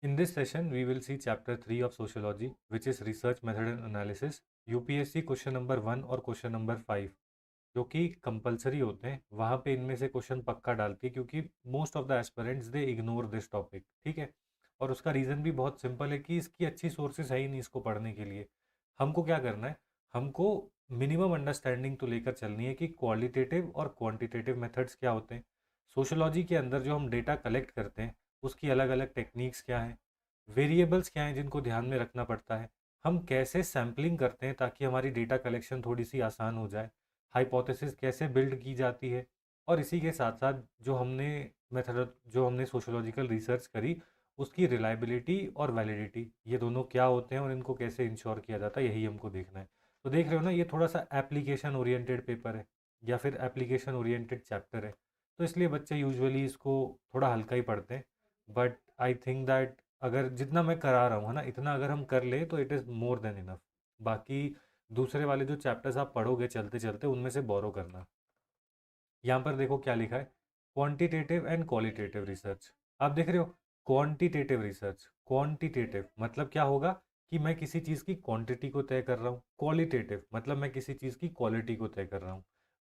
In this session, we will see chapter 3 of sociology, which is research method and analysis. UPSC question number 1 और question number 5 जो कि compulsory होते हैं, वहाँ पे इनमें से क्वेश्चन पक्का डालती है, क्योंकि most of the aspirants they ignore this topic. ठीक है, और उसका रीज़न भी बहुत सिंपल है कि इसकी अच्छी सोर्सेज है ही नहीं इसको पढ़ने के लिए। हमको क्या करना है, हमको मिनिमम अंडरस्टैंडिंग तो लेकर चलनी है कि क्वालिटेटिव और क्वांटिटेटिव मेथड्स क्या होते हैं। सोशोलॉजी के अंदर जो हम डेटा कलेक्ट करते हैं उसकी अलग अलग टेक्निक्स क्या हैं, वेरिएबल्स क्या हैं जिनको ध्यान में रखना पड़ता है, हम कैसे सैम्पलिंग करते हैं ताकि हमारी डेटा कलेक्शन थोड़ी सी आसान हो जाए, हाइपोथेसिस कैसे बिल्ड की जाती है, और इसी के साथ साथ जो हमने सोशोलॉजिकल रिसर्च करी उसकी रिलायबिलिटी और वैलिडिटी, ये दोनों क्या होते हैं और इनको कैसे इंश्योर किया जाता है, यही हमको देखना है। तो देख रहे हो ना, ये थोड़ा सा एप्लीकेशन ओरिएंटेड पेपर है या फिर एप्लीकेशन ओरिएंटेड चैप्टर है, तो इसलिए बच्चे यूजुअली इसको थोड़ा हल्का ही पढ़ते हैं। बट आई थिंक दैट अगर जितना मैं करा रहा हूँ है ना, इतना अगर हम कर ले तो it is more than enough. बाकी दूसरे वाले जो चैप्टर्स आप पढ़ोगे चलते चलते, उनमें से बोरो करना। यहाँ पर देखो क्या लिखा है, क्वांटिटेटिव एंड क्वालिटेटिव रिसर्च। आप देख रहे हो, क्वांटिटेटिव रिसर्च, क्वांटिटेटिव मतलब क्या होगा कि मैं किसी चीज़ की क्वांटिटी को तय कर रहा हूँ, क्वालिटेटिव मतलब मैं किसी चीज़ की क्वालिटी को तय कर रहा हूँ,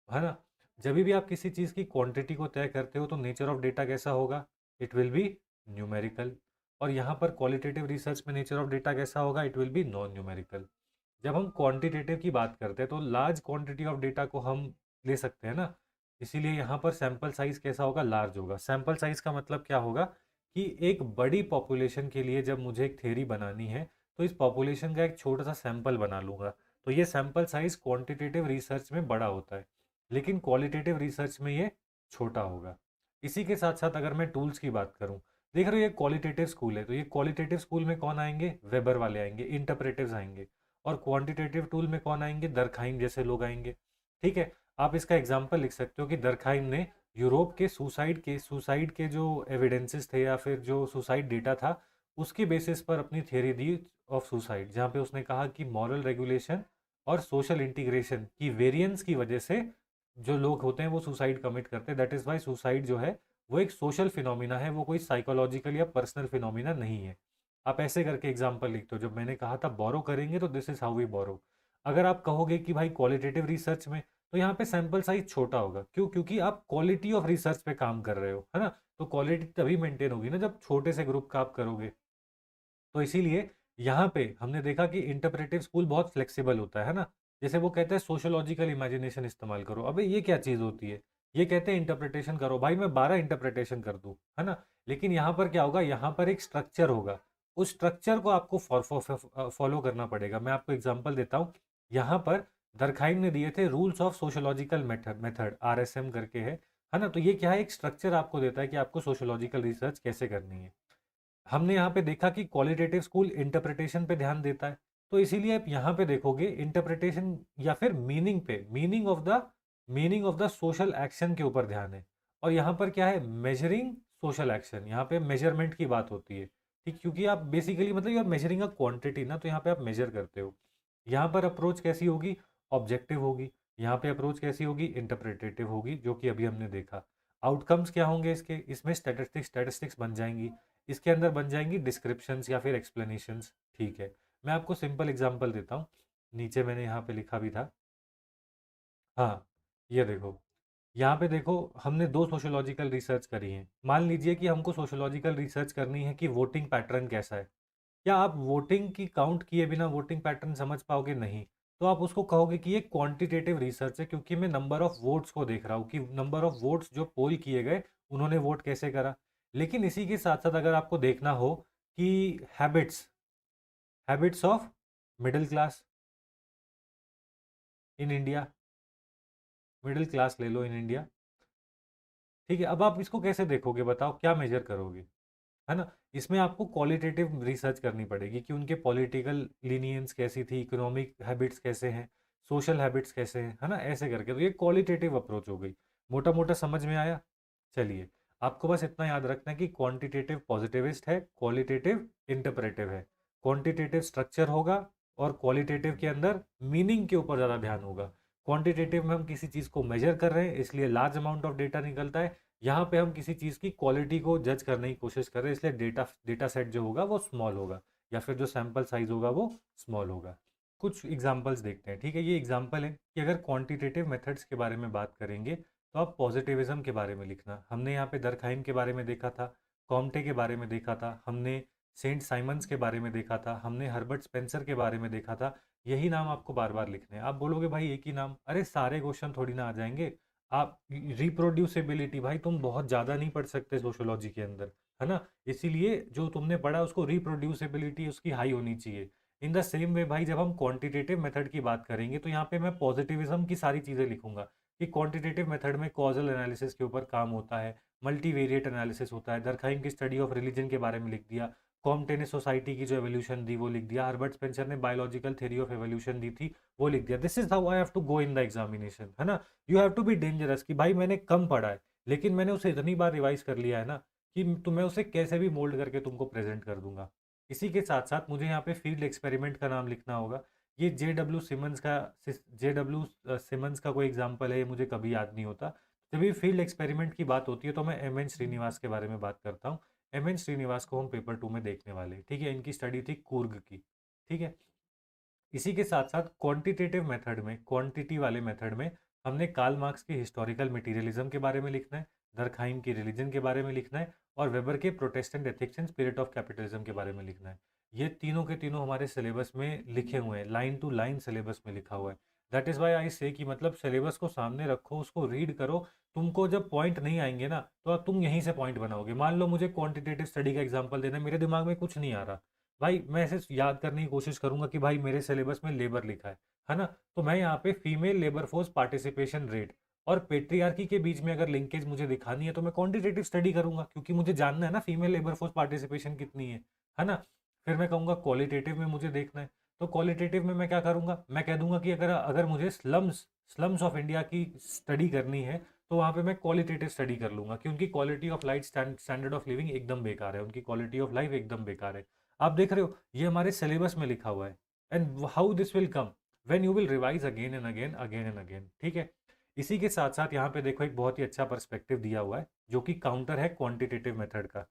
है ना। जब भी आप किसी चीज़ की क्वांटिटी को तय करते हो तो नेचर ऑफ डेटा कैसा होगा, इट विल बी न्यूमेरिकल। और यहाँ पर क्वालिटेटिव रिसर्च में नेचर ऑफ डेटा कैसा होगा, it will be non numerical. जब हम क्वांटिटेटिव की बात करते हैं तो लार्ज क्वांटिटी ऑफ डेटा को हम ले सकते हैं ना, इसीलिए यहाँ पर सैंपल साइज कैसा होगा, लार्ज होगा। सैंपल साइज का मतलब क्या होगा कि एक बड़ी पॉपुलेशन के लिए जब मुझे एक थ्योरी बनानी है तो इस पॉपुलेशन का एक छोटा सा सैंपल बना लूँगा, तो ये सैंपल साइज क्वांटिटेटिव रिसर्च में बड़ा होता है, लेकिन क्वालिटेटिव रिसर्च में ये छोटा होगा। इसी के साथ साथ अगर मैं टूल्स की बात करूँ, देख रहे हो ये क्वालिटेटिव स्कूल है, तो ये क्वालिटेटिव स्कूल में कौन आएंगे, वेबर वाले आएंगे, इंटरप्रेटिव्स आएंगे। और क्वांटिटेटिव टूल में कौन आएंगे, दरखाइम जैसे लोग आएंगे। ठीक है, आप इसका एग्जाम्पल लिख सकते हो कि दरखाइम ने यूरोप के सुसाइड के जो एविडेंसेस थे या फिर जो सुसाइड डेटा था उसके बेसिस पर अपनी थियरी दी ऑफ सुसाइड, जहाँ पे उसने कहा कि मॉरल रेगुलेशन और सोशल इंटीग्रेशन की वेरिएंस की वजह से जो लोग होते हैं वो सुसाइड कमिट करते हैं। दैट इज़ वाई सुसाइड जो है वो एक सोशल फिनोमिना है, वो कोई साइकोलॉजिकल या पर्सनल फिनोमिना नहीं है। आप ऐसे करके एग्जाम्पल लिखते हो। जब मैंने कहा था बोरो करेंगे तो this is how we borrow. अगर आप कहोगे कि भाई क्वालिटेटिव रिसर्च में, तो यहाँ पे सैंपल साइज छोटा होगा, क्यों, क्योंकि आप क्वालिटी ऑफ रिसर्च पे काम कर रहे हो, है ना। तो क्वालिटी तभी मेंटेन होगी ना जब छोटे से ग्रुप का आप करोगे। तो इसीलिए यहाँ पे हमने देखा कि इंटरप्रेटिव स्कूल बहुत फ्लेक्सिबल होता है ना। जैसे वो कहते हैं सोशोलॉजिकल इमेजिनेशन इस्तेमाल करो, अबे ये क्या चीज़ होती है, ये कहते हैं इंटरप्रिटेशन करो, भाई मैं 12 इंटरप्रिटेशन कर दूँ, है ना। लेकिन यहाँ पर क्या होगा, यहाँ पर एक स्ट्रक्चर होगा, उस स्ट्रक्चर को आपको फॉलो करना पड़ेगा। मैं आपको एग्जाम्पल देता हूँ। यहाँ पर दरखाइम ने दिए थे rules of sociological method, RSM करके है ना। तो ये क्या है, एक स्ट्रक्चर आपको देता है कि आपको सोशोलॉजिकल रिसर्च कैसे करनी है। हमने यहाँ पे देखा कि क्वालिटेटिव स्कूल इंटरप्रिटेशन पे ध्यान देता है, तो इसीलिए आप यहाँ पे देखोगे इंटरप्रिटेशन या फिर मीनिंग पे, meaning of the social action के ऊपर ध्यान है। और यहाँ पर क्या है, मेजरिंग सोशल एक्शन, यहाँ पे मेजरमेंट की बात होती है। ठीक, क्योंकि आप बेसिकली मतलब you are measuring a quantity ना, तो यहाँ पे आप मेजर करते हो। यहाँ पर अप्रोच कैसी होगी, ऑब्जेक्टिव होगी। यहाँ पे अप्रोच कैसी होगी, इंटरप्रिटेटिव होगी, जो कि अभी हमने देखा। आउटकम्स क्या होंगे इसके, इसमें स्टैटिस्टिक्स बन जाएंगी, इसके अंदर बन जाएंगी डिस्क्रिप्शंस या फिर एक्सप्लेनेशंस। ठीक है, मैं आपको सिंपल एग्जांपल देता हूँ, नीचे मैंने यहाँ पे लिखा भी था। हाँ, ये देखो, यहाँ पे देखो, हमने दो सोशोलॉजिकल रिसर्च करी है। मान लीजिए कि हमको सोशोलॉजिकल रिसर्च करनी है कि वोटिंग पैटर्न कैसा है। क्या आप वोटिंग की काउंट किए बिना वोटिंग पैटर्न समझ पाओगे, नहीं। तो आप उसको कहोगे कि ये क्वांटिटेटिव रिसर्च है, क्योंकि मैं नंबर ऑफ वोट्स को देख रहा हूँ कि नंबर ऑफ वोट्स जो पोल किए गए उन्होंने वोट कैसे करा। लेकिन इसी के साथ साथ अगर आपको देखना हो कि habits habits of middle class in India, middle class ले लो इन इंडिया। ठीक है, अब आप इसको कैसे देखोगे, बताओ क्या मेजर करोगे, है ना। इसमें आपको क्वालिटेटिव रिसर्च करनी पड़ेगी कि उनके पॉलिटिकल लीनियंस कैसी थी, इकोनॉमिक हैबिट्स कैसे हैं, सोशल हैबिट्स कैसे हैं, है ना। ऐसे करके तो ये क्वालिटेटिव अप्रोच हो गई। मोटा मोटा समझ में आया। चलिए, आपको बस इतना याद रखना है कि क्वांटिटेटिव पॉजिटिविस्ट है, क्वालिटेटिव इंटरप्रेटिव है। क्वांटिटेटिव स्ट्रक्चर होगा और क्वालिटेटिव के अंदर मीनिंग के ऊपर ज़्यादा ध्यान होगा। क्वांटिटेटिव में हम किसी चीज़ को मेजर कर रहे हैं, इसलिए लार्ज अमाउंट ऑफ डेटा निकलता है। यहाँ पे हम किसी चीज़ की क्वालिटी को जज करने की कोशिश कर रहे हैं, इसलिए डेटा डेटा सेट जो होगा वो स्मॉल होगा, या फिर जो सैंपल साइज होगा वो स्मॉल होगा। कुछ एग्जांपल्स देखते हैं, ठीक है। ये एग्जांपल है कि अगर क्वांटिटेटिव मेथड्स के बारे में बात करेंगे तो आप पॉजिटिविज्म के बारे में लिखना। हमने यहाँ पे दरखाइम के बारे में देखा था, कॉम्टे के बारे में देखा था, हमने सेंट साइमंस के बारे में देखा था, हमने हर्बर्ट स्पेंसर के बारे में देखा था। यही नाम आपको बार बार लिखने हैं। आप बोलोगे भाई एक ही नाम, अरे सारे क्वेश्चन थोड़ी ना आ जाएंगे। आप रिप्रोड्यूसिबिलिटी, भाई तुम बहुत ज़्यादा नहीं पढ़ सकते सोशोलॉजी के अंदर, है ना। इसीलिए जो तुमने पढ़ा उसको रिप्रोड्यूसिबिलिटी उसकी हाई होनी चाहिए। इन द सेम वे भाई, जब हम क्वांटिटेटिव मेथड की बात करेंगे तो यहाँ पे मैं पॉजिटिविज्म की सारी चीज़ें लिखूंगा कि क्वांटिटेटिव मेथड में कॉजल एनालिसिस के ऊपर काम होता है, मल्टीवेरिएट एनालिसिस होता है। दरखाइम की स्टडी ऑफ रिलीजन के बारे में लिख दिया, कॉम्टे ने सोसाइटी की जो एवोल्यूशन दी वो लिख दिया, हर्बर्ट स्पेंसर ने बायोलॉजिकल थ्योरी ऑफ एवोल्यूशन दी थी वो लिख दिया। This is how I have to go in the examination, है ना। You have to be dangerous कि भाई मैंने कम पढ़ा है लेकिन मैंने उसे इतनी बार रिवाइज कर लिया है ना कि मैं उसे कैसे भी मोल्ड करके तुमको प्रेजेंट कर दूंगा। इसी के साथ साथ मुझे यहाँ पे फील्ड एक्सपेरिमेंट का नाम लिखना होगा। ये जे डब्ल्यू सिमंस का कोई एग्जाम्पल है, ये मुझे कभी याद नहीं होता। जब भी फील्ड एक्सपेरिमेंट की बात होती है तो मैं एम एन श्रीनिवास के बारे में बात करता हूँ। एम एन श्रीनिवास को हम पेपर 2 में देखने वाले हैं, ठीक है। इनकी स्टडी थी कूर्ग की, ठीक है। इसी के साथ साथ क्वांटिटेटिव मेथड में, क्वांटिटी वाले मेथड में हमने कार्ल मार्क्स के हिस्टोरिकल मटेरियलिज्म के बारे में लिखना है, दरखाइम की रिलीजन के बारे में लिखना है, और वेबर के Protestant ethics and spirit of capitalism के बारे में लिखना है। ये तीनों के तीनों हमारे सिलेबस में लिखे हुए हैं, लाइन टू लाइन सिलेबस में लिखा हुआ है। दैट इज़ वाई आई से कि मतलब सिलेबस को सामने रखो, उसको रीड करो। तुमको जब पॉइंट नहीं आएंगे ना तो अब तुम यहीं से पॉइंट बनाओगे। मान लो मुझे क्वांटिटेटिव स्टडी का एग्जांपल देना है, मेरे दिमाग में कुछ नहीं आ रहा, भाई मैं ऐसे याद करने की कोशिश करूंगा कि भाई मेरे सिलेबस में लेबर लिखा है ना। तो मैं यहाँ पे female labour force participation rate और पेट्रियार्की के बीच में अगर लिंकेज मुझे दिखानी है तो मैं क्वांटिटेटिव स्टडी करूंगा, क्योंकि मुझे जानना है ना फीमेल लेबर फोर्स पार्टिसिपेशन कितनी है ना। फिर मैं कहूँगा क्वालिटेटिव में मुझे देखना है, तो क्वालिटेटिव में मैं क्या करूँगा, मैं कह दूंगा कि अगर अगर मुझे स्लम्स ऑफ इंडिया की स्टडी करनी है तो वहाँ पे मैं क्वालिटेटिव स्टडी कर लूंगा, कि उनकी quality of life, standard of living एकदम बेकार है, उनकी क्वालिटी ऑफ लाइफ एकदम बेकार है। आप देख रहे हो ये हमारे सिलेबस में लिखा हुआ है। And how this will come, when you will revise again and again, again and again, ठीक है। इसी के साथ साथ यहाँ पे देखो एक बहुत ही अच्छा पर्सपेक्टिव दिया हुआ है जो कि काउंटर है क्वांटिटेटिव मेथड का।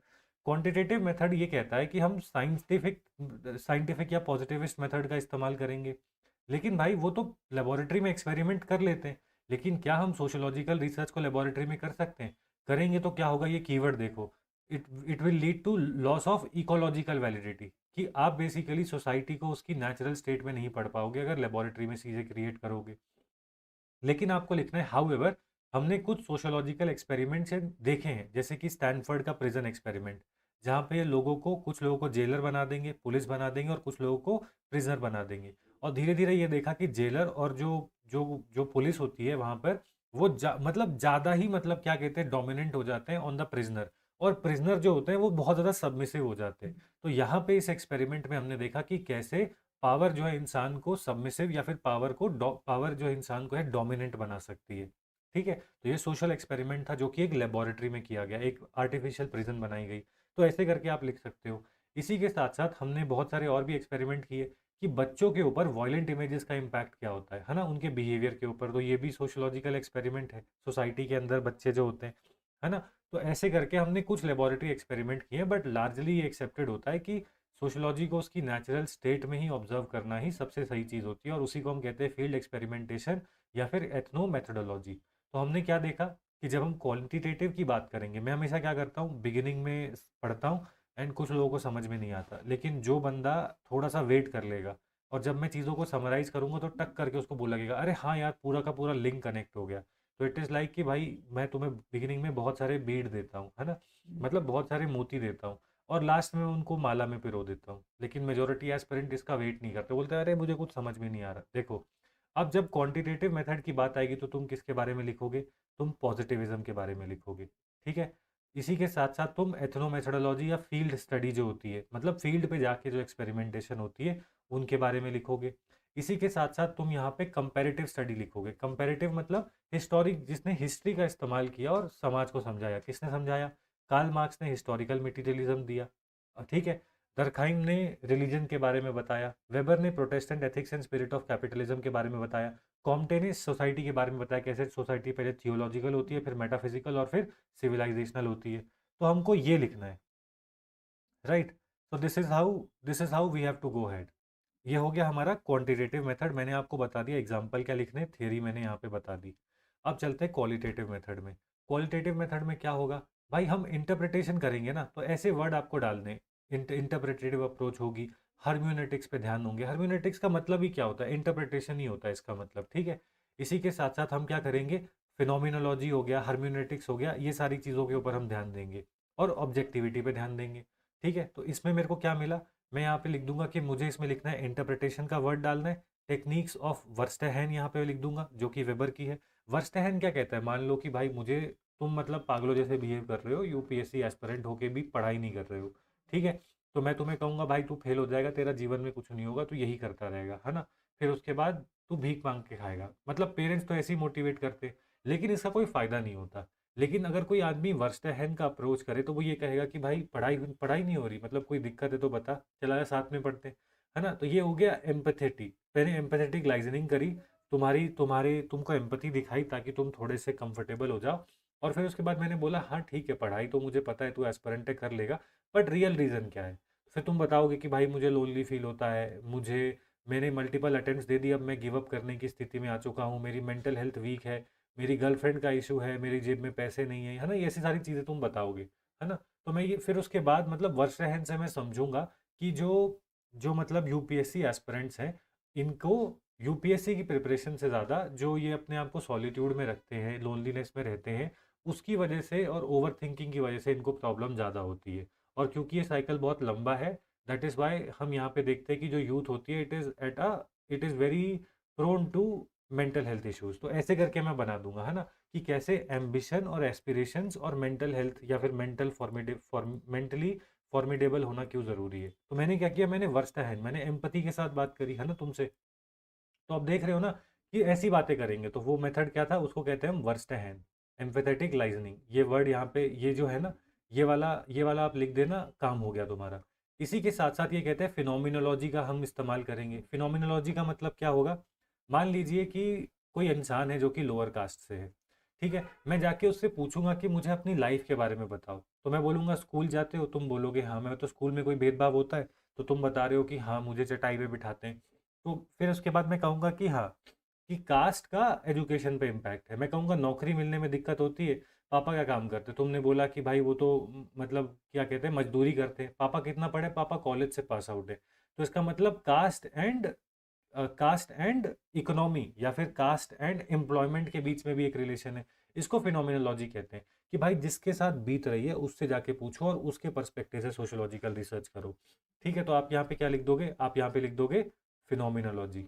क्वांटिटेटिव मेथड ये कहता है कि हम साइंटिफिक या पॉजिटिविस्ट मेथड का इस्तेमाल करेंगे, लेकिन भाई वो तो लेबोरेटरी में एक्सपेरिमेंट कर लेते हैं। लेकिन क्या हम सोशोलॉजिकल रिसर्च को लेबोरेटरी में कर सकते हैं? करेंगे तो क्या होगा, ये कीवर्ड देखो, it will lead to loss of ecological validity, कि आप बेसिकली सोसाइटी को उसकी नेचुरल स्टेट में नहीं पढ़ पाओगे अगर लेबोरेटरी में चीज़ें क्रिएट करोगे। लेकिन आपको लिखना है हाउएवर, हमने कुछ सोशोलॉजिकल एक्सपेरिमेंट्स देखे हैं, जैसे कि स्टैनफोर्ड का प्रिजन एक्सपेरिमेंट, जहाँ पे कुछ लोगों को जेलर बना देंगे, पुलिस बना देंगे, और कुछ लोगों को प्रिजनर बना देंगे। और धीरे धीरे ये देखा कि जेलर और जो जो जो पुलिस होती है वहाँ पर, वो मतलब ज़्यादा ही, मतलब क्या कहते हैं, डोमिनेंट हो जाते हैं ऑन द प्रिजनर, और प्रिजनर जो होते हैं वो बहुत ज़्यादा सबमिसिव हो जाते हैं। तो यहाँ पे इस एक्सपेरिमेंट में हमने देखा कि कैसे पावर जो है इंसान को सबमिसिव, या फिर पावर जो है इंसान को है डोमिनेंट बना सकती है, ठीक है। तो ये सोशल एक्सपेरिमेंट था जो कि एक लेबोरेटरी में किया गया, एक आर्टिफिशियल प्रिजन बनाई गई। तो ऐसे करके आप लिख सकते हो। इसी के साथ साथ हमने बहुत सारे और भी एक्सपेरिमेंट किए कि बच्चों के ऊपर वॉयलेंट इमेजेस का इम्पैक्ट क्या होता है ना, उनके बिहेवियर के ऊपर। तो ये भी सोशोलॉजिकल एक्सपेरिमेंट है, सोसाइटी के अंदर बच्चे जो होते हैं, है ना। तो ऐसे करके हमने कुछ लेबोरेटरी एक्सपेरिमेंट किए, बट लार्जली ये एक्सेप्टेड होता है कि सोशोलॉजी को उसकी नेचुरल स्टेट में ही ऑब्जर्व करना ही सबसे सही चीज़ होती है, और उसी को हम कहते हैं फील्ड एक्सपेरिमेंटेशन या फिर एथनो मेथोडोलॉजी। तो हमने क्या देखा कि जब हम क्वांटिटेटिव की बात करेंगे, मैं हमेशा क्या करता हूँ, बिगिनिंग में पढ़ता हूँ एंड कुछ लोगों को समझ में नहीं आता, लेकिन जो बंदा थोड़ा सा वेट कर लेगा और जब मैं चीज़ों को समराइज करूँगा तो टक करके उसको बोल लगेगा, अरे हाँ यार पूरा का पूरा लिंक कनेक्ट हो गया। तो इट इज़ लाइक कि भाई मैं तुम्हें बिगिनिंग में बहुत सारे बीड देता हूँ, है ना, मतलब बहुत सारे मोती देता हूँ, और लास्ट में उनको माला में पिरो देता हूँ। लेकिन मेजोरिटी एस्पिरेंट इसका वेट नहीं करते, बोलते हैं अरे मुझे कुछ समझ में नहीं आ रहा। देखो, अब जब क्वांटिटेटिव मेथड की बात आएगी तो तुम किसके बारे में लिखोगे, तुम पॉजिटिविज्म के बारे में लिखोगे, ठीक है। इसी के साथ साथ तुम एथनो मेथोडोलॉजी या फील्ड स्टडी जो होती है, मतलब फील्ड पे जाके जो एक्सपेरिमेंटेशन होती है, उनके बारे में लिखोगे। इसी के साथ साथ तुम यहाँ पे कंपैरेटिव स्टडी लिखोगे। कंपैरेटिव मतलब हिस्टोरिक, जिसने हिस्ट्री का इस्तेमाल किया और समाज को समझाया। किसने समझाया? कार्ल मार्क्स ने हिस्टोरिकल मटेरियलिज्म दिया, ठीक है। दरखाइम ने रिलीजन के बारे में बताया, वेबर ने Protestant ethics and spirit of capitalism के बारे में बताया, कॉम्टेनियस सोसाइटी के बारे में बताया, कैसे सोसाइटी पहले थियोलॉजिकल होती है, फिर मेटाफिजिकल और फिर सिविलाइजेशनल होती है। तो हमको ये लिखना है, राइट। तो this is how we have to go head. ये हो गया हमारा क्वांटिटेटिव मेथड, मैंने आपको बता दिया एग्जाम्पल क्या लिखने, थ्योरी मैंने यहाँ पे बता दी। अब चलते हैं क्वालिटेटिव मेथड में। क्वालिटेटिव मेथड में क्या होगा भाई, हम इंटरप्रिटेशन करेंगे ना, तो ऐसे वर्ड आपको डालने, इंटरप्रिटेटिव अप्रोच होगी, हर्म्यूनेटिक्स पे ध्यान होंगे। हर्म्यूनेटिक्स का मतलब ही क्या होता है, इंटरप्रिटेशन ही होता है इसका मतलब, ठीक है। इसी के साथ साथ हम क्या करेंगे, फिनोमिनोलॉजी हो गया, हर्म्यूनेटिक्स हो गया, ये सारी चीज़ों के ऊपर हम ध्यान देंगे और ऑब्जेक्टिविटी पे ध्यान देंगे, ठीक है। तो इसमें मेरे को क्या मिला, मैं यहाँ पे लिख दूंगा कि मुझे इसमें लिखना है इंटरप्रिटेशन का वर्ड डालना है, टेक्निक्स ऑफ वर्स्टेहन यहाँ पे लिख दूंगा जो कि वेबर की है। वर्स्टेहन क्या कहता है, मान लो कि भाई मुझे, तुम मतलब पागलों जैसे बिहेव कर रहे हो, यूपीएससी एस्पिरेंट होके भी पढ़ाई नहीं कर रहे हो, ठीक है। तो मैं तुम्हें कहूंगा भाई तू फेल हो जाएगा, तेरा जीवन में कुछ नहीं होगा, तू यही करता रहेगा, है ना। फिर उसके बाद तू भीख मांग के खाएगा, मतलब पेरेंट्स तो ऐसे ही मोटिवेट करते, लेकिन इसका कोई फायदा नहीं होता। लेकिन अगर कोई आदमी वर्स्टेहन का अप्रोच करे तो वो ये कहेगा कि भाई पढ़ाई पढ़ाई नहीं हो रही, मतलब कोई दिक्कत है तो बता, चला जा साथ में पढ़ते, है ना। तो ये हो गया एम्पैथेटिक, मैंने एम्पैथेटिक लाइजनिंग करी, तुम्हारी तुम्हारे तुमको एम्पैथी दिखाई ताकि तुम थोड़े से कंफर्टेबल हो जाओ। और फिर उसके बाद मैंने बोला हाँ ठीक है, पढ़ाई तो मुझे पता है तू एस्पिरेंट कर लेगा, बट रियल रीज़न क्या है। फिर तुम बताओगे कि भाई मुझे लोनली फील होता है, मुझे, मैंने मल्टीपल अटेम्प्ट्स दे दिए, अब मैं गिव अप करने की स्थिति में आ चुका हूँ, मेरी मेंटल हेल्थ वीक है, मेरी गर्लफ्रेंड का इशू है, मेरी जेब में पैसे नहीं है ना, ये ऐसी सारी चीज़ें तुम बताओगे, है ना। तो मैं ये फिर उसके बाद मतलब वर्ष रहन से मैं समझूंगा कि जो जो मतलब यूपीएससी एस्पिरेंट्स हैं, इनको यूपीएससी की प्रिपरेशन से ज़्यादा जो ये अपने आप को सॉलिट्यूड में रखते हैं, लोनलीनेस में रहते हैं, उसकी वजह से और ओवर थिंकिंग की वजह से इनको प्रॉब्लम ज़्यादा होती है। और क्योंकि ये साइकिल बहुत लंबा है, दैट इज़ वाई हम यहाँ पे देखते हैं कि जो यूथ होती है it is very prone to mental health issues. तो ऐसे करके मैं बना दूंगा, है ना, कि कैसे एम्बिशन और एस्पिरेशंस और मेंटल हेल्थ या फिर मेंटली फॉर्मिडेबल होना क्यों ज़रूरी है। तो मैंने क्या किया, मैंने वर्स्टहैंड, मैंने एम्पति के साथ बात करी, है ना, तुमसे। तो अब देख रहे हो ना कि ऐसी बातें करेंगे, तो वो मेथड क्या था, उसको कहते हैं हम वर्स्टहैंड, एम्पैथेटिक लाइजनिंग। ये वर्ड यहाँ पे ये जो है ना, ये वाला आप लिख देना, काम हो गया तुम्हारा। इसी के साथ साथ ये कहते हैं फिनोमिनोलॉजी का हम इस्तेमाल करेंगे। फिनोमिनोलॉजी का मतलब क्या होगा, मान लीजिए कि कोई इंसान है जो कि लोअर कास्ट से है, ठीक है। मैं जाके उससे पूछूंगा कि मुझे अपनी लाइफ के बारे में बताओ, तो मैं बोलूंगा स्कूल जाते हो, तुम बोलोगे हाँ, मैं तो स्कूल में कोई भेदभाव होता है, तो तुम बता रहे हो कि हाँ मुझे चटाई पे बिठाते हैं। तो फिर उसके बाद मैं कहूँगा कि हाँ, कि कास्ट का एजुकेशन पे इम्पैक्ट है। मैं कहूँगा नौकरी मिलने में दिक्कत होती है, पापा क्या काम करते, तुमने बोला कि भाई वो तो मतलब क्या कहते हैं, मजदूरी करते हैं। पापा कितना पढ़े, पापा कॉलेज से पास आउट है। तो इसका मतलब कास्ट एंड इकोनॉमी या फिर कास्ट एंड एम्प्लॉयमेंट के बीच में भी एक रिलेशन है। इसको फिनोमिनोलॉजी कहते हैं कि भाई जिसके साथ बीत रही है उससे जाके पूछो और उसके पर्सपेक्टिव से सोशोलॉजिकल रिसर्च करो, ठीक है। तो आप यहाँ पे क्या लिख दोगे, आप यहाँ पे लिख दोगे फिनोमिनोलॉजी,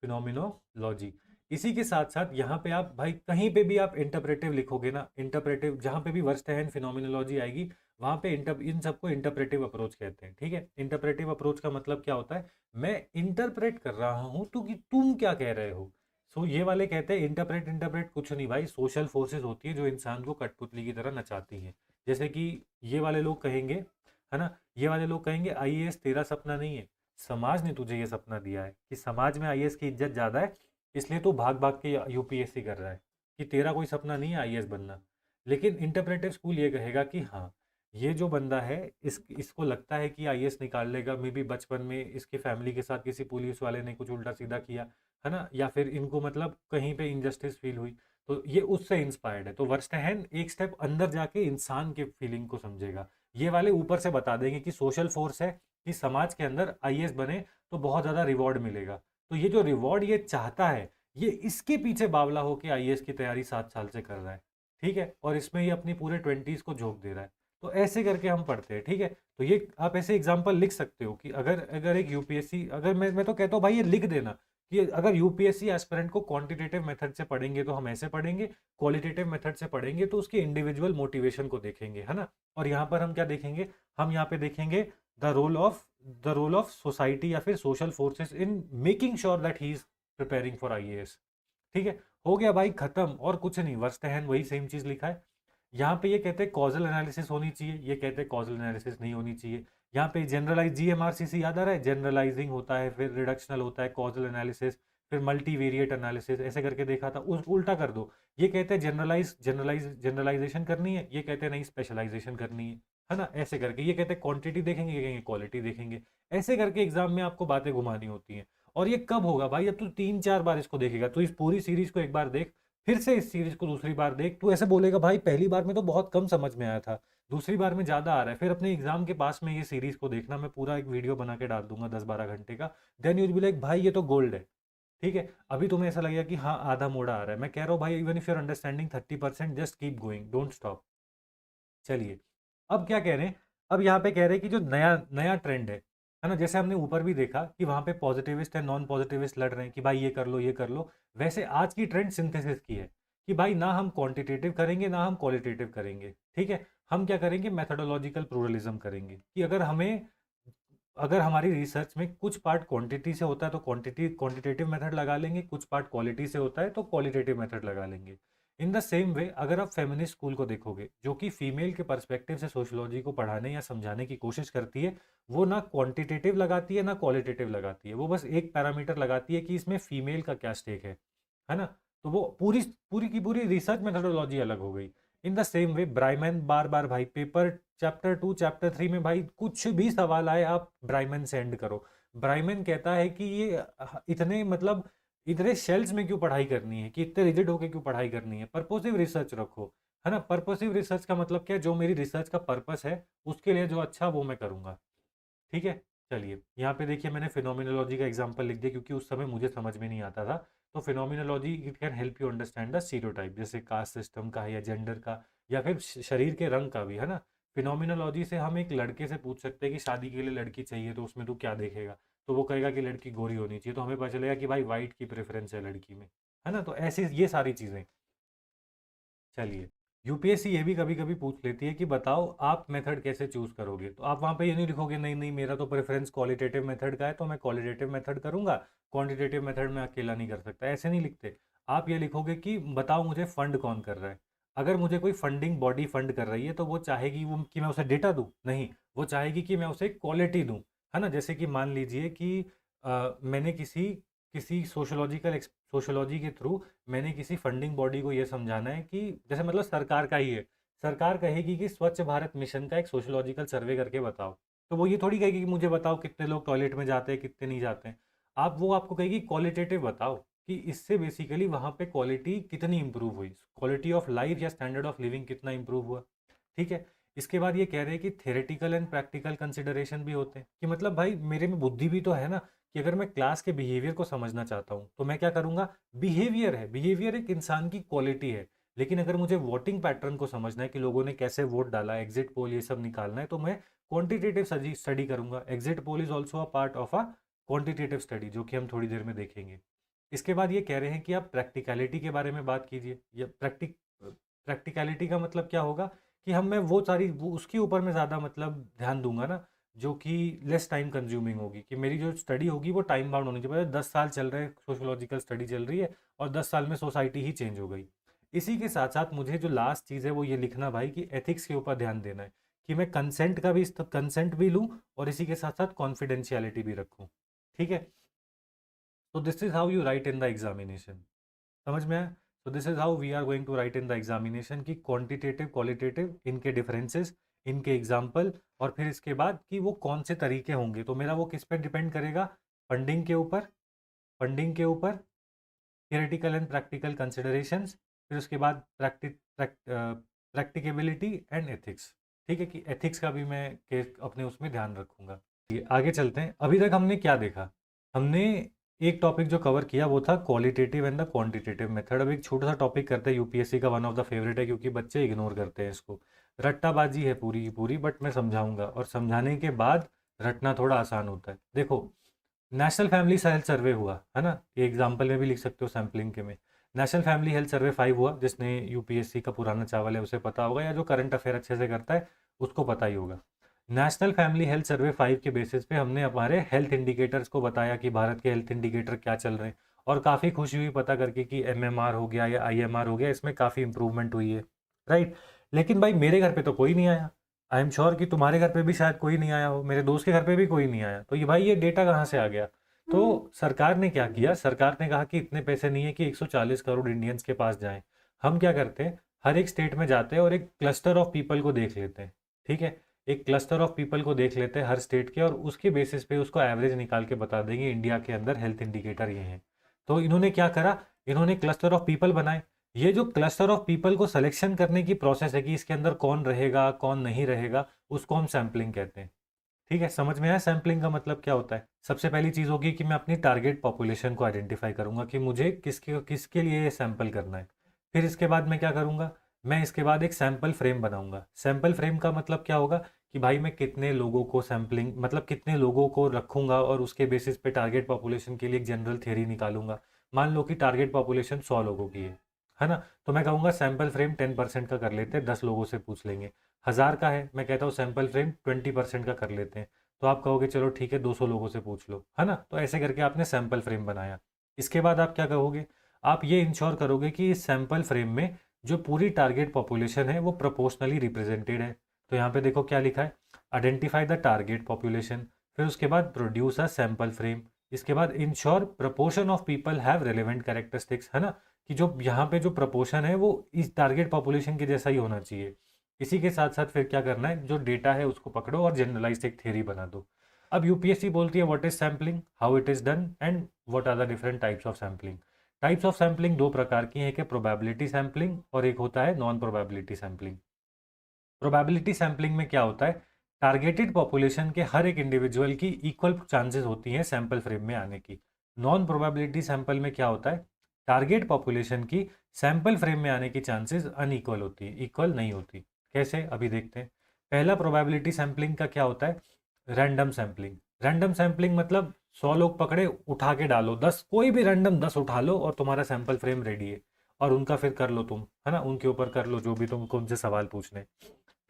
फिनोमिनोलॉजी। इसी के साथ साथ यहाँ पे आप भाई कहीं पे भी आप इंटरप्रेटिव लिखोगे ना, इंटरप्रेटिव जहाँ पे भी वर्स्ट है फिनोमिनोलॉजी आएगी, वहाँ पे इन सबको इंटरप्रेटिव अप्रोच कहते हैं, ठीक है। इंटरप्रेटिव अप्रोच का मतलब क्या होता है, मैं इंटरप्रेट कर रहा हूँ तो कि तुम क्या कह रहे हो। सो ये वाले कहते हैं इंटरप्रेट, इंटरप्रेट कुछ नहीं भाई, सोशल फोर्सेस होती है जो इंसान को कठपुतली की तरह नचाती हैं। जैसे कि ये वाले लोग कहेंगे, है ना, ये वाले लोग कहेंगे आईएएस तेरा सपना नहीं है, समाज ने तुझे ये सपना दिया है कि समाज में आईएएस की इज्जत ज़्यादा है, इसलिए तू भाग भाग के यूपीएससी कर रहा है, कि तेरा कोई सपना नहीं है आईएएस बनना। लेकिन इंटरप्रेटिव स्कूल ये कहेगा कि हाँ, ये जो बंदा है इसको लगता है कि आईएएस निकाल लेगा, मे बी बचपन में इसकी फैमिली के साथ किसी पुलिस वाले ने कुछ उल्टा सीधा किया, है ना, या फिर इनको मतलब कहीं पे इनजस्टिस फील हुई, तो ये उससे इंस्पायर्ड है। तो वर्स्टहैन एक स्टेप अंदर जाके इंसान के फीलिंग को समझेगा। ये वाले ऊपर से बता देंगे कि सोशल फोर्स है, कि समाज के अंदर आईएएस बने तो बहुत ज़्यादा रिवॉर्ड मिलेगा, तो ये जो रिवॉर्ड ये चाहता है, ये इसके पीछे बावला होकर आईएएस की तैयारी 7 साल से कर रहा है, ठीक है। और इसमें ये अपनी पूरे 20s को झोंक दे रहा है। तो ऐसे करके हम पढ़ते हैं, ठीक है। तो ये आप ऐसे एग्जाम्पल लिख सकते हो कि अगर अगर एक यूपीएससी, अगर मैं तो कहता हूँ भाई ये लिख देना कि अगर यूपीएससी एस्पिरेंट को क्वांटिटेटिव मेथड से पढ़ेंगे तो हम ऐसे पढ़ेंगे, क्वालिटेटिव मेथड से पढ़ेंगे तो उसके इंडिविजुअल मोटिवेशन को देखेंगे, है ना। और यहाँ पर हम क्या देखेंगे, हम यहाँ पे देखेंगे द रोल ऑफ सोसाइटी या फिर social forces in making sure that he is preparing for IAS, ठीक है। हो गया भाई खत्म, और कुछ नहीं, वर्स्टहैन वही सेम चीज लिखा है। यहाँ पे ये कहते हैं कॉजल एनालिसिस होनी चाहिए, ये कहते हैं कॉजल एनालिसिस नहीं होनी चाहिए। यहाँ पे जनरलाइज जीएमआरसीसी याद आ रहा है, जनरलाइजिंग होता है, फिर रिडक्शनल होता है, कॉजल एनालिसिस, फिर मल्टीवेरिएट एनालिसिस ऐसे करके देखा था। उस उल्टा कर दो, ये कहते हैं जनरलाइजेशन करनी है, ये कहते हैं नहीं स्पेशलाइजेशन करनी है ना, ऐसे करके ये कहते हैं क्वांटिटी देखेंगे, ये कहेंगे क्वालिटी देखेंगे। ऐसे करके एग्जाम में आपको बातें घुमानी होती हैं। और ये कब होगा भाई, अब तू 3-4 बार इसको देखेगा, तू इस पूरी सीरीज को एक बार देख, फिर से इस सीरीज को दूसरी बार देख, तू ऐसे बोलेगा भाई पहली बार में तो बहुत कम समझ में आया था, दूसरी बार में ज़्यादा आ रहा है। फिर अपने एग्जाम के पास में ये सीरीज को देखना, मैं पूरा एक वीडियो बना के डाल दूंगा 10-12 घंटे का। Then you will be like भाई ये तो गोल्ड है। ठीक है, अभी तुम्हें ऐसा लगेगा कि हाँ आधा मोड़ा आ रहा है। मैं कह रहा हूँ भाई even if your understanding 30%, just keep going, don't stop. चलिए, अब क्या कह रहे हैं, अब यहाँ पे कह रहे हैं कि जो नया नया ट्रेंड है ना, जैसे हमने ऊपर भी देखा कि वहाँ पे पॉजिटिविस्ट एंड नॉन पॉजिटिविस्ट लड़ रहे हैं कि भाई ये कर लो ये कर लो, वैसे आज की ट्रेंड सिंथेसिस की है कि भाई ना हम क्वांटिटेटिव करेंगे ना हम क्वालिटेटिव करेंगे। ठीक है, हम क्या करेंगे, मेथोडोलॉजिकल प्लूरलिज्म करेंगे कि अगर हमारी रिसर्च में कुछ पार्ट क्वांटिटी से होता है तो क्वांटिटेटिव मेथड लगा लेंगे, कुछ पार्ट क्वालिटी से होता है तो क्वालिटेटिव मेथड लगा लेंगे। इन द सेम वे अगर आप फेमिनिस्ट स्कूल को देखोगे जो कि फीमेल के पर्सपेक्टिव से सोशोलॉजी को पढ़ाने या समझाने की कोशिश करती है, वो ना क्वांटिटेटिव लगाती है ना क्वालिटेटिव लगाती है, वो बस एक पैरामीटर लगाती है कि इसमें फीमेल का क्या स्टेक है ना। तो वो पूरी पूरी की पूरी रिसर्च मेथोडोलॉजी अलग हो गई। इन द सेम वे ब्राइमन बार बार भाई पेपर चैप्टर 2 चैप्टर 3 में भाई कुछ भी सवाल आए आप ब्राइमन से एंड करो। ब्राइमन कहता है कि ये इतने मतलब इतने शेल्स में क्यों पढ़ाई करनी है, कि इतने रिजिड होके क्यों पढ़ाई करनी है, पर्पोसिव रिसर्च रखो। है ना, पर्पोसिव रिसर्च का मतलब क्या है, जो मेरी रिसर्च का पर्पस है उसके लिए जो अच्छा वो मैं करूँगा। ठीक है, चलिए यहाँ पे देखिए मैंने फिनोमिनोलॉजी का एग्जांपल लिख दिया क्योंकि उस समय मुझे समझ में नहीं आता था। तो phenomenology it can help you understand the stereotype, जैसे कास्ट सिस्टम का है या जेंडर का या फिर शरीर के रंग का भी, है ना। फिनोमिनोलॉजी से हम एक लड़के से पूछ सकते हैं कि शादी के लिए लड़की चाहिए तो उसमें तू क्या देखेगा, तो वो कहेगा कि लड़की गोरी होनी चाहिए, तो हमें पता चलेगा कि भाई वाइट की प्रेफरेंस है लड़की में। है ना, तो ऐसी ये सारी चीज़ें। चलिए, यूपीएससी ये भी कभी कभी पूछ लेती है कि बताओ आप मेथड कैसे चूज करोगे, तो आप वहाँ पे ये नहीं लिखोगे नहीं नहीं मेरा तो प्रेफरेंस क्वालिटेटिव मेथड का है तो मैं क्वालिटेटिव मेथड करूँगा, क्वांटिटेटिव मेथड में अकेला नहीं कर सकता, ऐसे नहीं लिखते। आप ये लिखोगे कि बताओ मुझे फंड कौन कर रहा है। अगर मुझे कोई फंडिंग बॉडी फंड कर रही है तो वो चाहेगी वो कि मैं उसे डेटा दूँ, नहीं, वो चाहेगी कि मैं उसे क्वालिटी दूँ। है ना, जैसे कि मान लीजिए कि मैंने किसी किसी सोशोलॉजी के थ्रू मैंने किसी फंडिंग बॉडी को ये समझाना है कि जैसे मतलब सरकार का ही है, सरकार कहेगी कि स्वच्छ भारत मिशन का एक सोशोलॉजिकल सर्वे करके बताओ, तो वो ये थोड़ी कहेगी कि मुझे बताओ कितने लोग टॉयलेट में जाते हैं कितने नहीं जाते हैं। वो आपको कहेगी क्वालिटेटिव बताओ कि इससे बेसिकली वहाँ पे क्वालिटी कितनी इंप्रूव हुई, क्वालिटी ऑफ लाइफ या स्टैंडर्ड ऑफ लिविंग कितना इंप्रूव हुआ। ठीक है, इसके बाद ये कह रहे हैं कि थेरेटिकल एंड प्रैक्टिकल कंसिडरेशन भी होते हैं कि मतलब भाई मेरे में बुद्धि भी तो है ना, कि अगर मैं क्लास के बिहेवियर को समझना चाहता हूँ तो मैं क्या करूँगा, बिहेवियर है, बिहेवियर एक इंसान की क्वालिटी है। लेकिन अगर मुझे वोटिंग पैटर्न को समझना है कि लोगों ने कैसे वोट डाला, एग्जिट पोल ये सब निकालना है, तो मैं क्वांटिटेटिव स्टडी करूंगा। Exit pole is also a part of a quantitative study, जो कि हम थोड़ी देर में देखेंगे। इसके बाद ये कह रहे हैं कि आप प्रैक्टिकलिटी के बारे में बात कीजिए। या प्रैक्टिकलिटी का मतलब क्या होगा कि मैं वो उसके ऊपर मैं ज़्यादा मतलब ध्यान दूंगा ना, जो कि लेस टाइम कंज्यूमिंग होगी, कि मेरी जो स्टडी होगी वो टाइम बाउंड होनी चाहिए। 10 साल चल रहे सोशोलॉजिकल स्टडी चल रही है और 10 साल में सोसाइटी ही चेंज हो गई। इसी के साथ साथ मुझे जो लास्ट चीज़ है वो ये लिखना भाई कि एथिक्स के ऊपर ध्यान देना है, कि मैं कंसेंट भी लूँ और इसी के साथ साथ कॉन्फिडेंशियलिटी भी रखूँ। ठीक है, तो this is how you write in the examination. समझ में आया? तो this is how we are going to write in the examination कि क्वांटिटेटिव क्वालिटेटिव इनके डिफरेंसेस, इनके एग्जाम्पल, और फिर इसके बाद कि वो कौन से तरीके होंगे। तो मेरा वो किस पे डिपेंड करेगा, फंडिंग के ऊपर, फंडिंग के ऊपर, थियोरेटिकल एंड प्रैक्टिकल कंसिडरेशंस, फिर उसके बाद प्रैक्टिकेबिलिटी एंड एथिक्स। ठीक है, कि एथिक्स का भी मैं अपने उसमें ध्यान रखूंगा। आगे चलते हैं। अभी तक हमने क्या देखा, हमने एक टॉपिक जो कवर किया वो था qualitative and the quantitative method. अब एक छोटा सा टॉपिक करते हैं, यूपीएससी का वन ऑफ द फेवरेट है क्योंकि बच्चे इग्नोर करते हैं इसको। रट्टाबाजी है पूरी की पूरी, बट मैं समझाऊंगा और समझाने के बाद रटना थोड़ा आसान होता है। देखो, नेशनल फैमिली हेल्थ सर्वे हुआ है ना, ये एग्जाम्पल में भी लिख सकते हो सैम्पलिंग के में। नेशनल फैमिली हेल्थ सर्वे 5 हुआ, जिसने यूपीएससी का पुराना चावल है उसे पता होगा, या जो करंट अफेयर अच्छे से करता है उसको पता ही होगा। नेशनल फैमिली हेल्थ सर्वे 5 के बेसिस पे हमने हमारे हेल्थ इंडिकेटर्स को बताया कि भारत के हेल्थ इंडिकेटर क्या चल रहे हैं, और काफ़ी खुशी हुई पता करके कि एमएमआर हो गया या आईएमआर हो गया, इसमें काफ़ी इंप्रूवमेंट हुई है। राइट, लेकिन भाई मेरे घर पे तो कोई नहीं आया। आई एम श्योर कि तुम्हारे घर पे भी शायद कोई नहीं आया हो, मेरे दोस्त के घर पे भी कोई नहीं आया। तो ये भाई ये डेटा कहाँ से आ गया? तो सरकार ने क्या किया, सरकार ने कहा कि इतने पैसे नहीं है कि 140 करोड़ इंडियंस के पास जाएं। हम क्या करते हैं, हर एक स्टेट में जाते हैं और एक क्लस्टर ऑफ पीपल को देख लेते हैं। ठीक है, एक क्लस्टर ऑफ पीपल को देख लेते हैं हर स्टेट के, और उसके बेसिस पे उसको एवरेज निकाल के बता देंगे इंडिया के अंदर हेल्थ इंडिकेटर ये हैं। तो इन्होंने क्या करा, इन्होंने क्लस्टर ऑफ पीपल बनाए। ये जो क्लस्टर ऑफ पीपल को सिलेक्शन करने की प्रोसेस है कि इसके अंदर कौन रहेगा कौन नहीं रहेगा, उसको हम सैम्पलिंग कहते हैं। ठीक है, समझ में आया सैम्पलिंग का मतलब क्या होता है। सबसे पहली चीज़ होगी कि मैं अपनी टारगेट पॉपुलेशन को आइडेंटिफाई करूंगा कि मुझे किसके किसके लिए ये सैंपल करना है। फिर इसके बाद मैं क्या करूंगा, मैं इसके बाद एक सैंपल फ्रेम बनाऊंगा। सैंपल फ्रेम का मतलब क्या होगा कि भाई मैं कितने लोगों को सैम्पलिंग मतलब कितने लोगों को रखूंगा और उसके बेसिस पे टारगेट पॉपुलेशन के लिए एक जनरल थ्योरी निकालूंगा। मान लो कि टारगेट पॉपुलेशन 100 लोगों की है ना, तो मैं कहूँगा सैंपल फ्रेम 10% का कर लेते हैं, 10 लोगों से पूछ लेंगे। 1000 का है, मैं कहता हूँ सैंपल फ्रेम 20% का कर लेते हैं। तो आप कहोगे चलो ठीक है 200 लोगों से पूछ लो, है ना। तो ऐसे करके आपने सैंपल फ्रेम बनाया। इसके बाद आप क्या कहोगे, आप ये इंश्योर करोगे कि इस सैंपल फ्रेम में जो पूरी टारगेट पॉपुलेशन है वो प्रोपोर्शनली रिप्रेजेंटेड है। तो यहाँ पे देखो क्या लिखा है, आइडेंटिफाई द टारगेट पॉपुलेशन, फिर उसके बाद प्रोड्यूस अ सैंपल फ्रेम, इसके बाद ensure proportion of people have relevant characteristics, है ना, कि जो यहाँ पे जो प्रपोर्शन है वो इस टारगेट पॉपुलेशन के जैसा ही होना चाहिए। इसी के साथ साथ फिर क्या करना है, जो डेटा है उसको पकड़ो और जनरलाइज एक थ्योरी बना दो। अब यूपीएससी बोलती है what is sampling, how it is done and what are the different types of sampling. Types of sampling दो प्रकार की हैं, एक है प्रोबेबिलिटी सैम्पलिंग और एक होता है non probability sampling. Probability sampling में क्या होता है, टारगेटेड पॉपुलेशन के हर एक इंडिविजुअल की इक्वल चांसेस होती हैं सैंपल फ्रेम में आने की। नॉन प्रोबेबिलिटी सैंपल में क्या होता है, टारगेट पॉपुलेशन की सैंपल फ्रेम में आने की चांसेस अनइक्वल होती है, इक्वल नहीं होती। कैसे, अभी देखते हैं। पहला प्रोबेबिलिटी सैम्पलिंग का क्या होता है, रैंडम सैम्पलिंग। रैंडम सैम्पलिंग मतलब 100 लोग पकड़े, उठा के डालो 10, कोई भी रैंडम 10 उठा लो और तुम्हारा सैंपल फ्रेम रेडी है, और उनका फिर कर लो तुम, है ना, उनके ऊपर कर लो जो भी तुमको उनसे सवाल पूछने।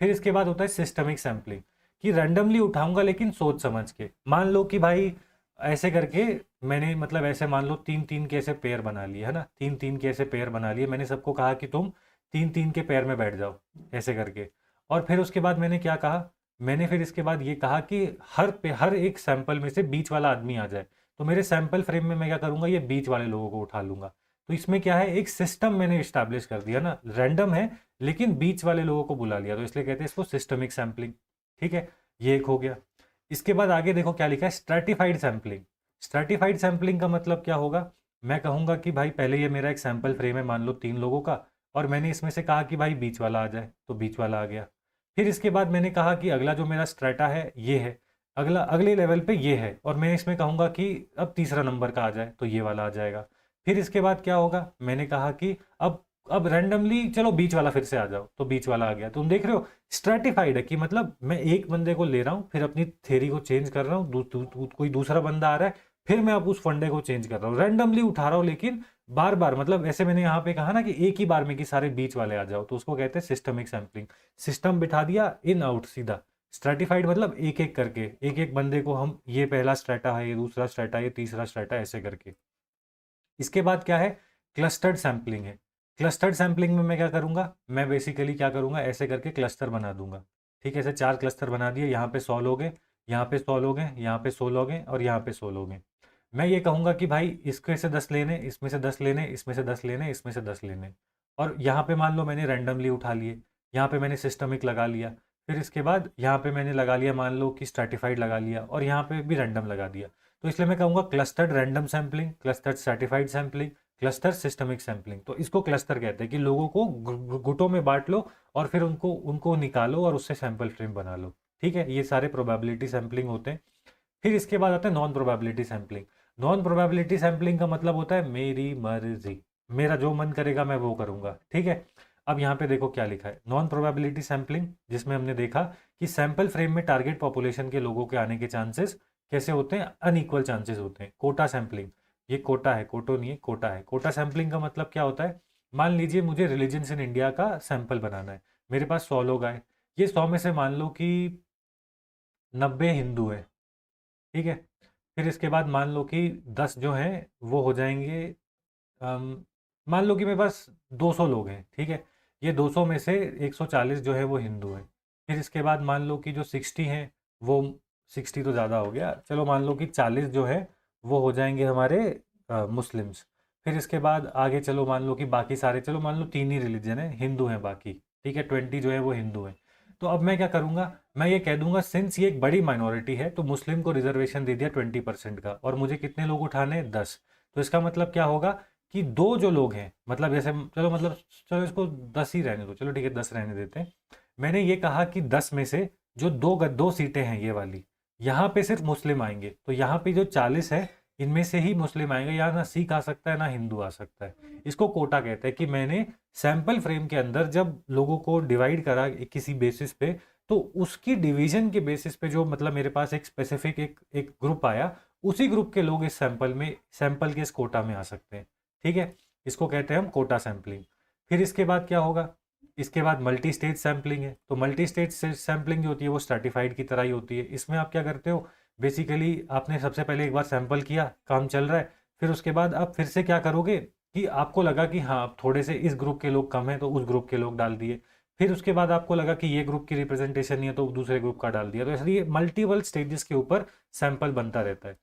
फिर इसके बाद होता है सिस्टमिक सैम्पलिंग, कि रैंडमली उठाऊंगा लेकिन सोच समझ के। मान लो कि भाई ऐसे करके मैंने मतलब ऐसे मान लो 3-3 के ऐसे पेयर बना लिए, है ना, 3-3 के ऐसे पेयर बना लिए, मैंने सबको कहा कि तुम 3-3 के पेयर में बैठ जाओ ऐसे करके। और फिर उसके बाद मैंने क्या कहा, मैंने फिर इसके बाद ये कहा कि हर एक सैंपल में से बीच वाला आदमी आ जाए। तो मेरे सैंपल फ्रेम में मैं क्या करूंगा, ये बीच वाले लोगों को उठा लूंगा। तो इसमें क्या है, एक सिस्टम मैंने स्टैब्लिश कर दिया ना, रैंडम है लेकिन बीच वाले लोगों को बुला लिया, तो इसलिए कहते हैं इसको सिस्टमिक सैम्पलिंग। ठीक है, ये एक हो गया। इसके बाद आगे देखो क्या लिखा है, स्ट्रैटिफाइड सैम्पलिंग। स्ट्रैटिफाइड सैम्पलिंग का मतलब क्या होगा, मैं कहूंगा कि भाई पहले ये मेरा एक सैंपल फ्रेम है मान लो 3 लोगों का, और मैंने इसमें से कहा कि भाई बीच वाला आ जाए, तो बीच वाला आ गया। फिर इसके बाद मैंने कहा कि अगला जो मेरा स्ट्रेटा है ये है, अगला अगले लेवल पे ये है, और मैं इसमें कहूंगा कि अब तीसरा नंबर का आ जाए, तो ये वाला आ जाएगा। फिर इसके बाद क्या होगा, मैंने कहा कि अब रैंडमली चलो बीच वाला फिर से आ जाओ, तो बीच वाला आ गया। तुम देख रहे हो स्ट्रैटिफाइड है, कि मतलब मैं एक बंदे को ले रहा हूँ फिर अपनी थ्योरी को चेंज कर रहा हूँ, कोई दूसरा बंदा आ रहा है फिर मैं अब उस फंडे को चेंज कर रहा हूँ, रैंडमली उठा रहा हूँ लेकिन बार बार, मतलब ऐसे मैंने यहाँ पे कहा ना कि एक ही बार में कि सारे बीच वाले आ जाओ, तो उसको कहते हैं सिस्टमिक सैम्पलिंग। सिस्टम बिठा दिया, इन आउट सीधा। स्ट्रैटिफाइड मतलब एक एक करके एक एक बंदे को हम, ये पहला स्ट्रेटा है, ये दूसरा स्ट्रेटा है, ये तीसरा स्ट्रेटा, ऐसे करके। इसके बाद क्या है, क्लस्टर्ड सैम्पलिंग है। क्लस्टर्ड सैम्पलिंग में मैं क्या करूंगा, मैं बेसिकली क्या करूंगा, ऐसे करके क्लस्टर बना दूंगा। ठीक है, ऐसे 4 क्लस्टर बना दिए, यहाँ पे 100 लोग हैं, यहाँ पे 100 लोग हैं, यहाँ पे 100 लोग हैं और यहाँ पे 100 लोग हैं। मैं ये कहूंगा कि भाई इसके से 10 लेने, इसमें से 10 लेने, इसमें से 10 लेने, इसमें से 10 लेने। और यहाँ पे मान लो मैंने रैंडमली उठा लिए, यहाँ पे मैंने सिस्टमिक लगा लिया, फिर इसके बाद यहाँ पे मैंने लगा लिया मान लो कि स्ट्रैटिफाइड लगा लिया, और यहाँ पे भी रैंडम लगा दिया। तो इसलिए मैं कहूँगा clustered random sampling, clustered stratified sampling, cluster systemic sampling. तो इसको क्लस्टर कहते हैं कि लोगों को गुटों में बांट लो और फिर उनको उनको निकालो और उससे सैंपल फ्रेम बना लो। ठीक है, ये सारे प्रोबेबिलिटी सैम्पलिंग होते हैं। फिर इसके बाद आता है non probability sampling. Non probability sampling का मतलब होता है मेरी मर्जी, मेरा जो मन करेगा मैं वो करूंगा। ठीक है, अब यहाँ पे देखो क्या लिखा है, नॉन प्रोबेबिलिटी सैम्पलिंग, जिसमें हमने देखा कि सैंपल फ्रेम में टारगेट पॉपुलेशन के लोगों के आने के चांसेस कैसे होते हैं, अनइक्वल चांसेस होते हैं। कोटा सैम्पलिंग, ये कोटा है, कोटो नहीं है, कोटा है। कोटा सैम्पलिंग का मतलब क्या होता है, मान लीजिए मुझे रिलीजन्स इन इंडिया का सैंपल बनाना है, मेरे पास 100 लोग आए, ये 100 में से मान लो कि 90 हिंदू है। ठीक है, फिर इसके बाद मान लो कि 10 जो हैं वो हो जाएंगे, मान लो कि मेरे पास 200 लोग हैं। ठीक है, ये 200 में से 140 जो है वो हिंदू है। फिर इसके बाद मान लो कि जो 60 हैं वो, 60 तो ज़्यादा हो गया, चलो मान लो कि 40 जो है वो हो जाएंगे हमारे मुस्लिम्स। फिर इसके बाद आगे चलो मान लो कि बाकी सारे, चलो मान लो 3 ही रिलीजन है, हिंदू हैं बाकी, ठीक है, 20 जो है वो हिंदू हैं। तो अब मैं क्या करूँगा, मैं ये कह दूंगा सिंस ये एक बड़ी माइनॉरिटी है तो मुस्लिम को रिजर्वेशन दे दिया 20% का, और मुझे कितने लोग उठाने हैं, 10। तो इसका मतलब क्या होगा कि दो जो लोग हैं, मतलब जैसे चलो मतलब चलो इसको 10 ही रहने दो, चलो ठीक है 10 रहने देते हैं। मैंने ये कहा कि 10 में से जो दो सीटें हैं ये वाली, यहाँ पे सिर्फ मुस्लिम आएंगे, तो यहाँ पे जो 40 है इनमें से ही मुस्लिम आएंगे, यहाँ ना सिख आ सकता है ना हिंदू आ सकता है। इसको कोटा कहते हैं कि मैंने सैंपल फ्रेम के अंदर जब लोगों को डिवाइड करा किसी बेसिस पे, तो उसकी डिवीजन के बेसिस पे जो मतलब मेरे पास एक स्पेसिफिक एक ग्रुप आया, उसी ग्रुप के लोग इस सैंपल के इस कोटा में आ सकते हैं। ठीक है, इसको कहते हैं हम कोटा सैम्पलिंग। फिर इसके बाद क्या होगा, इसके बाद मल्टी स्टेज सैम्पलिंग है। तो मल्टी स्टेज सैम्पलिंग जो होती है वो स्ट्रैटिफाइड की तरह ही होती है। इसमें आप क्या करते हो, बेसिकली आपने सबसे पहले एक बार सैंपल किया, काम चल रहा है, फिर उसके बाद आप फिर से क्या करोगे कि आपको लगा कि हाँ अब थोड़े से इस ग्रुप के लोग कम हैं तो उस ग्रुप के लोग डाल दिए, फिर उसके बाद आपको लगा कि ये ग्रुप की रिप्रेजेंटेशन नहीं है तो दूसरे ग्रुप का डाल दिया। तो ऐसे ये मल्टीपल स्टेजेस के ऊपर सैंपल बनता रहता है।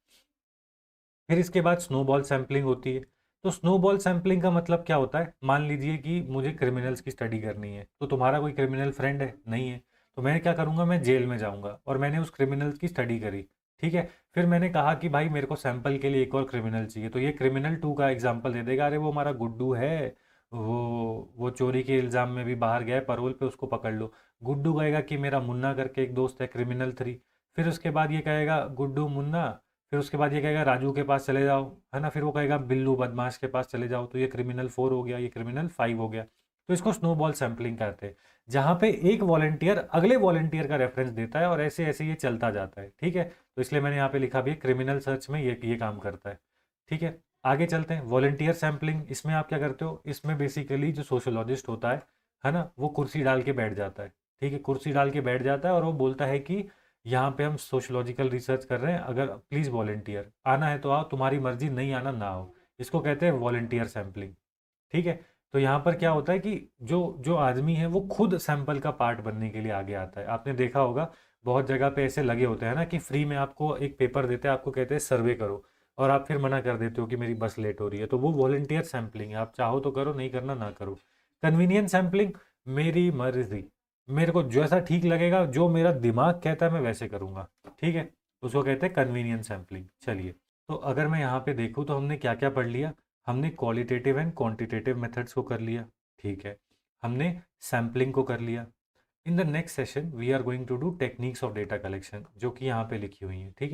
फिर इसके बाद स्नोबॉल सैंपलिंग होती है। तो स्नोबॉल सैंपलिंग का मतलब क्या होता है, मान लीजिए कि मुझे क्रिमिनल्स की स्टडी करनी है, तो तुम्हारा कोई क्रिमिनल फ्रेंड है नहीं है, तो मैं क्या करूँगा, मैं जेल में जाऊँगा और मैंने उस क्रिमिनल्स की स्टडी करी। ठीक है, फिर मैंने कहा कि भाई मेरे को सैंपल के लिए एक और क्रिमिनल चाहिए, तो ये क्रिमिनल 2 का एग्जाम्पल दे देगा, अरे वो हमारा गुड्डू है, वो चोरी के इल्ज़ाम में भी बाहर गया है पैरोल पे, उसको पकड़ लो। गुड्डू कहेगा कि मेरा मुन्ना करके एक दोस्त है क्रिमिनल 3। फिर उसके बाद ये कहेगा गुड्डू मुन्ना, फिर उसके बाद ये कहेगा राजू के पास चले जाओ, है ना, फिर वो कहेगा बिल्लू बदमाश के पास चले जाओ, तो ये क्रिमिनल 4 हो गया, ये क्रिमिनल 5 हो गया। तो इसको स्नोबॉल सैंपलिंग कहते हैं, जहाँ पे एक वॉलंटियर अगले वॉलंटियर का रेफरेंस देता है और ऐसे ऐसे ये चलता जाता है। ठीक है, तो इसलिए मैंने यहाँ पे लिखा भी है क्रिमिनल सर्च में ये काम करता है। ठीक है, आगे चलते हैं, वॉलंटियर सैंपलिंग। इसमें आप क्या करते हो, इसमें बेसिकली जो सोशोलॉजिस्ट होता है ना, वो कुर्सी डाल के बैठ जाता है। ठीक है, कुर्सी डाल के बैठ जाता है और वो बोलता है कि यहाँ पे हम सोशोलॉजिकल रिसर्च कर रहे हैं, अगर प्लीज़ वॉलंटियर आना है तो आओ, तुम्हारी मर्जी, नहीं आना ना आओ। इसको कहते हैं वॉलंटियर सैम्पलिंग। ठीक है, तो यहाँ पर क्या होता है कि जो जो आदमी है वो खुद सैंपल का पार्ट बनने के लिए आगे आता है। आपने देखा होगा बहुत जगह पे ऐसे लगे होते हैं ना कि फ्री में आपको एक पेपर देते हैं, आपको कहते हैं सर्वे करो, और आप फिर मना कर देते हो कि मेरी बस लेट हो रही है, तो वो वॉलंटियर सैम्पलिंग है। आप चाहो तो करो, नहीं करना ना करो। कन्वीनियंस सैम्पलिंग, मेरी मर्जी, मेरे को जैसा ठीक लगेगा, जो मेरा दिमाग कहता है मैं वैसे करूँगा। ठीक है, उसको कहते हैं कन्वीनियंस सैम्पलिंग। चलिए, तो अगर मैं यहाँ पे देखूँ तो हमने क्या क्या पढ़ लिया, हमने क्वालिटेटिव एंड क्वांटिटेटिव मेथड्स को कर लिया। ठीक है, हमने सैम्पलिंग को कर लिया। In the next session we are going to do techniques of data collection, जो कि यहाँ पे लिखी हुई है। ठीक है,